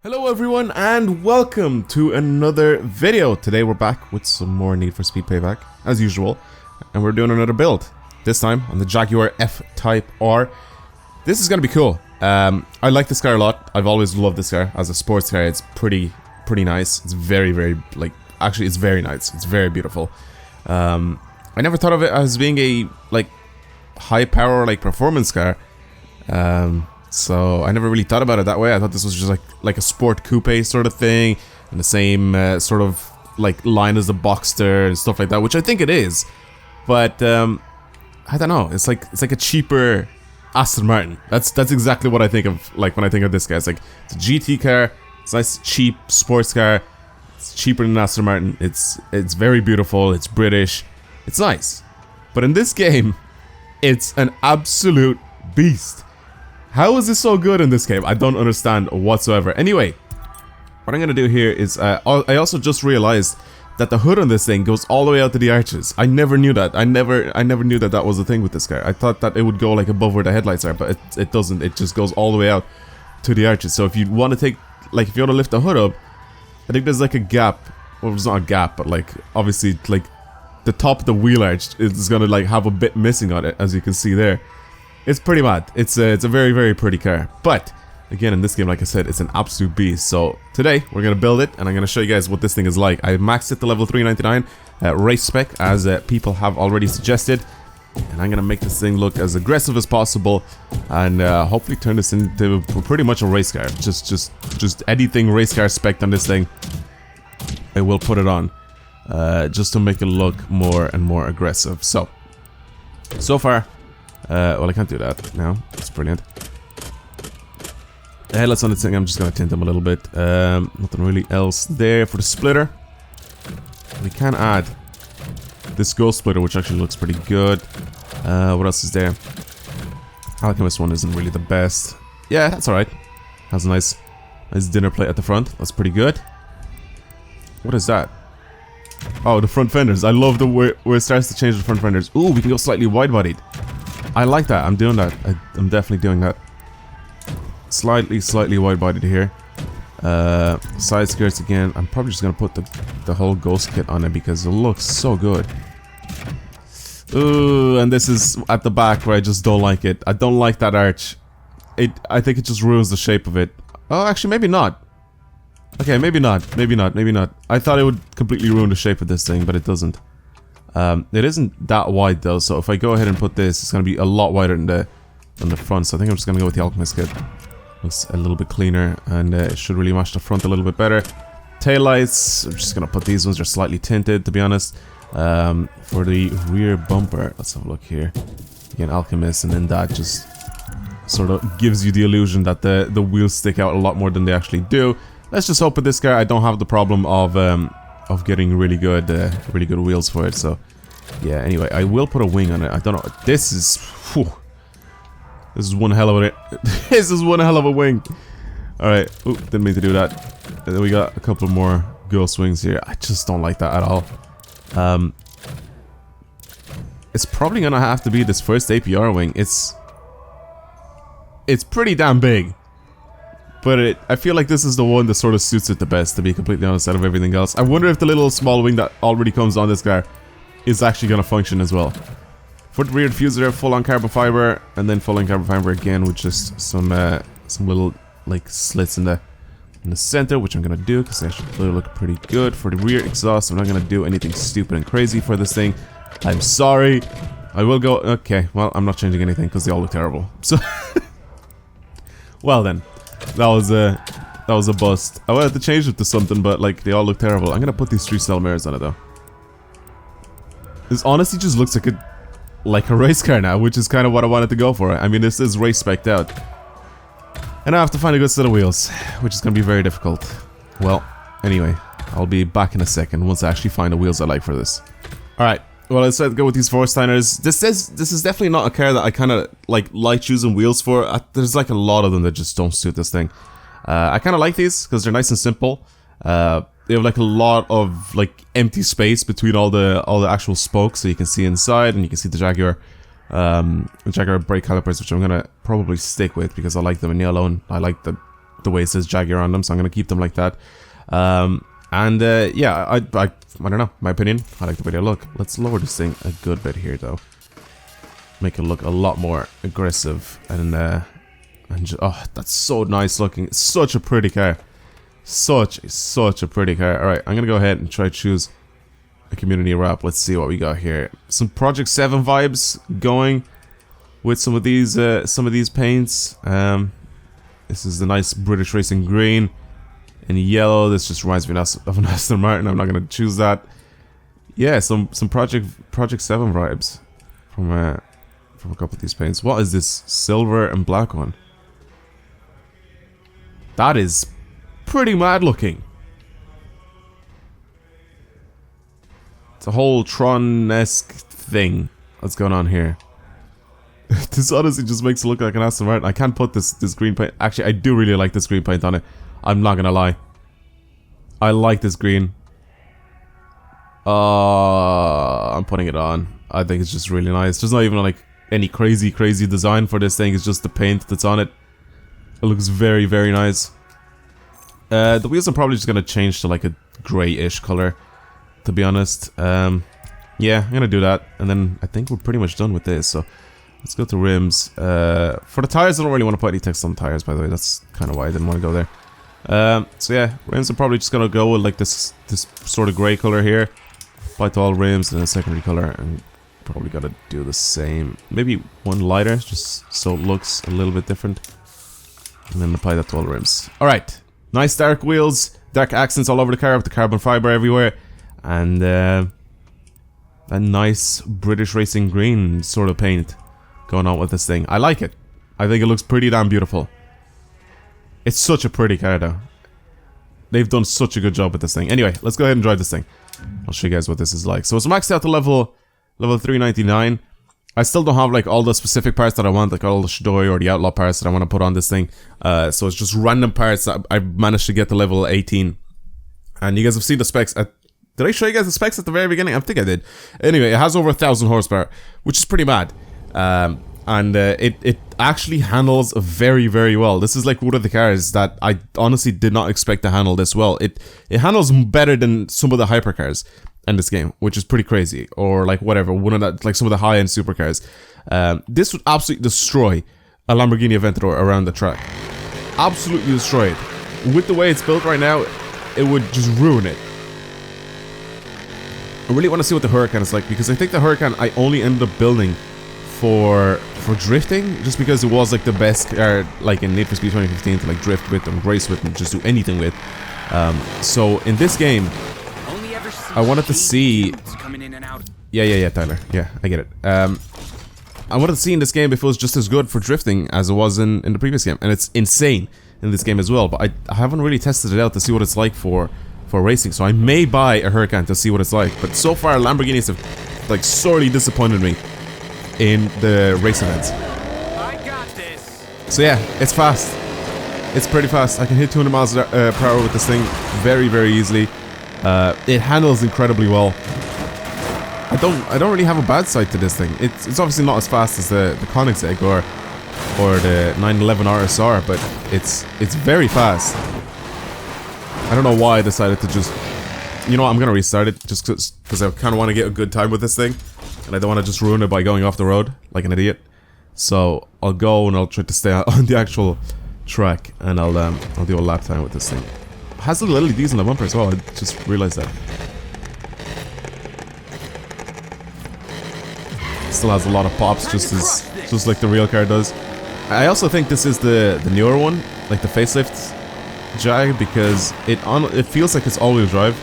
Hello everyone and welcome to another video. Today we're back with some more Need for Speed Payback, as usual, and we're doing another build. This time on the Jaguar F-Type R. This is gonna be cool. I like this car a lot. I've always loved this car. As a sports car, it's pretty nice. It's very, like, actually it's very nice. It's very beautiful. I never thought of it as being a, like, high power, like, performance car. So I never really thought about it that way. I thought this was just like a sport coupe sort of thing, and the same sort of like line as the Boxster and stuff like that, which I think it is. But I don't know. It's like a cheaper Aston Martin. That's exactly what I think of, like, when I think of this guy. It's like it's a GT car. It's a nice cheap sports car. It's cheaper than Aston Martin. It's very beautiful. It's British. It's nice. But in this game, it's an absolute beast. How is this so good in this game? I don't understand whatsoever. Anyway, what I'm gonna do here is, I also just realized that the hood on this thing goes all the way out to the arches. I never knew that. I never knew that that was a thing with this car. I thought that it would go like above where the headlights are, but it doesn't. It just goes all the way out to the arches. So if you want to take, like, if you want to lift the hood up, I think there's like a gap. Well, it's not a gap, but like obviously like the top of the wheel arch is gonna like have a bit missing on it, as you can see there. It's pretty mad. It's a very pretty car. But again, in this game, like I said, it's an absolute beast. So today we're gonna build it, and I'm gonna show you guys what this thing is like. I maxed it to level 399 race spec, as people have already suggested, and I'm gonna make this thing look as aggressive as possible, and hopefully turn this into pretty much a race car. Just anything race car spec on this thing, I will put it on, just to make it look more and more aggressive. So far. Well, I can't do that now. That's brilliant. The headlights on this thing, I'm just gonna tint them a little bit. Nothing really else there for the splitter. We can add this ghost splitter, which actually looks pretty good. What else is there? Alchemist one isn't really the best. Yeah, that's alright. Has a nice dinner plate at the front. That's pretty good. What is that? Oh, the front fenders. I love the where it starts to change the front fenders. Ooh, we can go slightly wide-bodied. I like that. I'm doing that. I'm definitely doing that. Slightly wide-bodied here. Side skirts again. I'm probably just gonna put the whole ghost kit on it because it looks so good. Ooh, and this is at the back where I just don't like it. I don't like that arch. I think it just ruins the shape of it. Oh, actually, maybe not. Okay, maybe not. I thought it would completely ruin the shape of this thing, but it doesn't. It isn't that wide though, so if I go ahead and put this, it's gonna be a lot wider than the front. So I think I'm just gonna go with the Alchemist kit. Looks a little bit cleaner, and it should really match the front a little bit better. Taillights, I'm just gonna put these ones. They're slightly tinted, to be honest. For the rear bumper, let's have a look here. Again, Alchemist, and then that just sort of gives you the illusion that the wheels stick out a lot more than they actually do. Let's just hope with this car I don't have the problem of getting really good wheels for it. So yeah, anyway, I will put a wing on it. I don't know. This is one hell of a this is one hell of a wing. All right. Oop, didn't mean to do that. And then we got a couple more ghost wings here. I just don't like that at all. It's probably gonna have to be this first APR wing. It's pretty damn big. But I feel like this is the one that sort of suits it the best, to be completely honest, out of everything else. I wonder if the little small wing that already comes on this car is actually going to function as well. For the rear diffuser, full-on carbon fiber, and then full-on carbon fiber again with just some little, like, slits in the center, which I'm going to do because they actually look pretty good. For the rear exhaust, I'm not going to do anything stupid and crazy for this thing. I'm sorry. I will go... Okay, well, I'm not changing anything because they all look terrible. So... well then. That was a bust. I wanted to change it to something, but like they all look terrible. I'm gonna put these 3-cell mirrors on it though. This honestly just looks like a race car now, which is kind of what I wanted to go for. I mean, this is race spec'd out, and I have to find a good set of wheels, which is gonna be very difficult. Well, anyway, I'll be back in a second once I actually find the wheels I like for this. All right. Well, I decided to go with these Forsteiners. This is definitely not a car that I kind of like choosing wheels for. There's like a lot of them that just don't suit this thing. I kind of like these because they're nice and simple. They have like a lot of like empty space between all the actual spokes, so you can see inside, and you can see the Jaguar brake calipers, which I'm gonna probably stick with because I like them in yellow and I like the the way it says Jaguar on them, so I'm gonna keep them like that. Yeah, I don't know, my opinion, I like the way they look. Let's lower this thing a good bit here though. Make it look a lot more aggressive and just, oh, that's so nice looking. It's such a pretty car. Such a pretty car. Alright, I'm gonna go ahead and try to choose a community wrap. Let's see what we got here. Some Project 7 vibes going with some of these paints. This is the nice British Racing green. In yellow, this just reminds me of an Aston Martin. I'm not gonna choose that. Yeah, some Project 7 vibes from a couple of these paints. What is this silver and black one? That is pretty mad looking. It's a whole Tron-esque thing that's going on here. This honestly just makes it look like an Aston Martin. I can't put this green paint. Actually, I do really like this green paint on it. I'm not gonna lie. I like this green. I'm putting it on. I think it's just really nice. There's not even like any crazy design for this thing. It's just the paint that's on it. It looks very nice. The wheels I'm probably just gonna change to like a grayish color, to be honest. Yeah, I'm gonna do that, and then I think we're pretty much done with this. So let's go to rims. For the tires, I don't really want to put any text on the tires, by the way. That's kind of why I didn't want to go there. So yeah, rims I'm probably just gonna go with like this sort of gray color here. Apply to all rims and a secondary color, and probably gotta do the same. Maybe one lighter, just so it looks a little bit different. And then apply that to all the rims. Alright, nice dark wheels, dark accents all over the car with the carbon fiber everywhere. And a nice British Racing green sort of paint going on with this thing. I like it. I think it looks pretty damn beautiful. It's such a pretty car though. They've done such a good job with this thing. Anyway, let's go ahead and drive this thing. I'll show you guys what this is like. So it's maxed out to level 399. I still don't have like all the specific parts that I want, like all the Shadoi or the Outlaw parts that I want to put on this thing. So it's just random parts that I managed to get to level 18. And you guys have seen the specs. Did I show you guys the specs at the very beginning? I think I did. Anyway, it has over 1,000 horsepower, which is pretty mad. And it actually handles very well. This is like one of the cars that I honestly did not expect to handle this well. It handles better than some of the hypercars in this game, which is pretty crazy. Or like whatever, one of that, like some of the high-end supercars. This would absolutely destroy a Lamborghini Aventador around the track. Absolutely destroy it. With the way it's built right now, it would just ruin it. I really want to see what the Huracan is like, because I think the Huracan I only ended up building for drifting, just because it was like the best car like in Need for Speed 2015 to like drift with and race with and just do anything with. So in this game, I wanted to see. Yeah, Tyler. Yeah, I get it. I wanted to see in this game if it was just as good for drifting as it was in the previous game, and it's insane in this game as well. But I haven't really tested it out to see what it's like for racing, so I may buy a Huracan to see what it's like. But so far, Lamborghinis have like sorely disappointed me in the race events. So yeah, it's fast. It's pretty fast. I can hit 200 miles per hour with this thing very easily. It handles incredibly well. I don't really have a bad side to this thing. It's obviously not as fast as the Koenigsegg or the 911 RSR, but it's very fast. I don't know why I decided to just, you know what, I'm gonna restart it just because I kind of want to get a good time with this thing, and I don't want to just ruin it by going off the road like an idiot. So I'll go and I'll try to stay on the actual track, and I'll do a lap time with this thing. It has little LEDs in the bumper as well. I just realized that. Still has a lot of pops, just like the real car does. I also think this is the newer one, like the facelift Jag, because it feels like it's all-wheel drive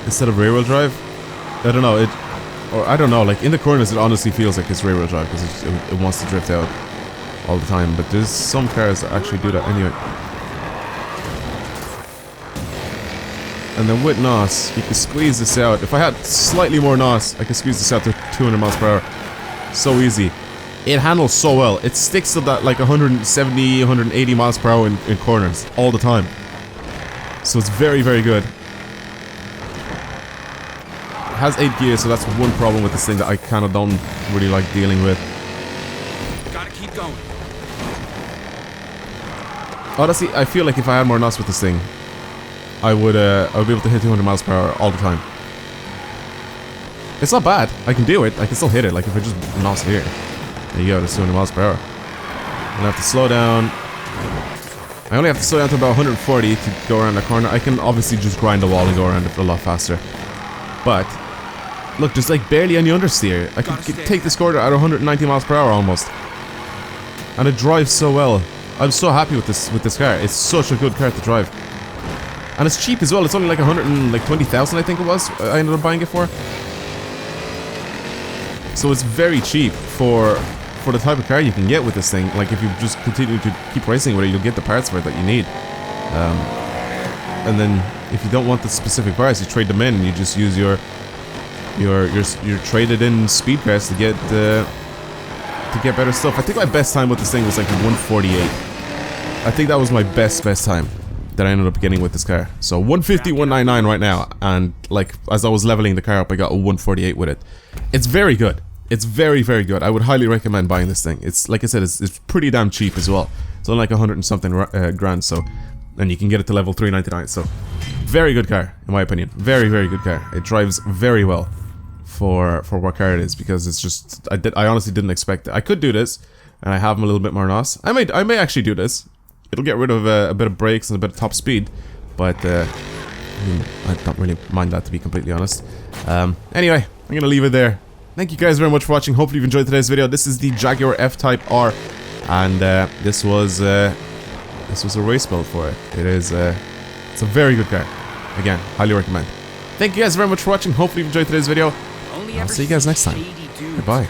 instead of rear-wheel drive. I don't know, I don't know, like in the corners it honestly feels like it's rear-wheel drive because it wants to drift out all the time, but there's some cars that actually do that anyway. And then with NOS, you can squeeze this out. If I had slightly more NOS, I could squeeze this out to 200 miles per hour. So easy. It handles so well. It sticks to that like 170, 180 miles per hour in corners all the time. So it's very good. It has 8 gears, so that's one problem with this thing that I kind of don't really like dealing with. Gotta keep going. Honestly, I feel like if I had more NOS with this thing, I would be able to hit 200 miles per hour all the time. It's not bad. I can do it. I can still hit it. Like if I just NOS here. There you go, that's 200 miles per hour. I'm gonna have to slow down. I only have to slow down to about 140 to go around the corner. I can obviously just grind the wall and go around it a lot faster. But look, there's like barely any understeer. I could take this corner at 190 miles per hour almost. And it drives so well. I'm so happy with this car. It's such a good car to drive. And it's cheap as well. It's only like 120,000 I think it was. I ended up buying it for. So it's very cheap for the type of car you can get with this thing. Like if you just continue to keep racing with it, you'll get the parts for it that you need. And then if you don't want the specific parts, you trade them in and you just use your traded in speed cars to get better stuff. I think my best time with this thing was like 148. I think that was my best time that I ended up getting with this car. So 150, 199 right now, and like as I was leveling the car up, I got a 148 with it. It's very good. It's very, very good. I would highly recommend buying this thing. It's like I said, it's pretty damn cheap as well. It's only like 100 and something grand. So, and you can get it to level 399. So, very good car in my opinion. Very, very good car. It drives very well for what car it is, because it's just I honestly didn't expect it. I could do this, and I have them a little bit more NOS. I may actually do this. It'll get rid of a bit of brakes and a bit of top speed, but I don't really mind that, to be completely honest. Anyway, I'm gonna leave it there. Thank you guys very much for watching. Hopefully you've enjoyed today's video. This is the Jaguar F-Type R, and this was a race build for it. It's a very good car. Again, highly recommend. Thank you guys very much for watching. Hopefully you've enjoyed today's video. I'll see you guys next time. Goodbye.